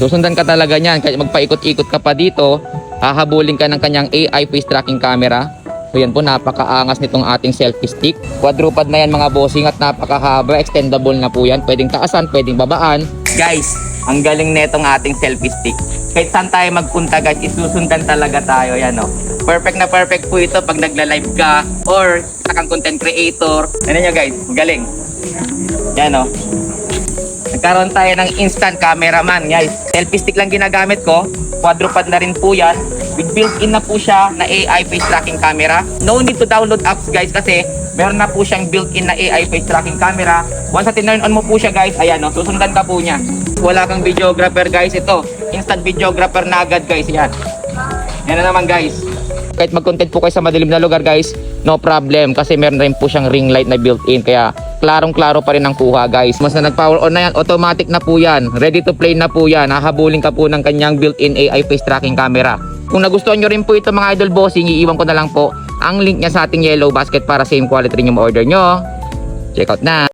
Susundan ka talaga niyan. Kahit magpaikot-ikot ka pa dito, hahabulin ka ng kanyang AI face tracking camera. So yan po, napakaangas nitong ating selfie stick. Quadruped na yan mga bossing at napakahaba, extendable na po yan. Pwedeng taasan, pwedeng babaan. Guys, ang galing netong ating selfie stick. Kahit saan tayo magpunta guys, isusundan talaga tayo. Yan o. Perfect na perfect po ito pag nagla-live ka or isa kang content creator. Ano nyo guys, galing. Yan o. Nagkaroon tayo ng instant cameraman guys. Selfie stick lang ginagamit ko. Quadruped na rin po yan. With built-in na po siya na AI face tracking camera. No need to download apps guys kasi meron na po siyang built-in na AI face tracking camera. Once na tinurn on mo po siya guys, ayan o, susundan ka po niya. Wala kang videographer guys, ito. Instant videographer na agad guys, yan. Yan na naman guys. Kahit mag-content po kayo sa madilim na lugar guys, no problem kasi meron rin po siyang ring light na built-in kaya klarong-klaro pa rin ang kuha guys. Mas na nag-power on na yan, automatic na po yan. Ready to play na po yan. Hahabulin ka po ng kanyang built-in AI face tracking camera. Kung nagustuhan nyo rin po ito mga idol bossing, iiwan ko na lang po ang link niya sa ating yellow basket para same quality rin yung order nyo. Check out na!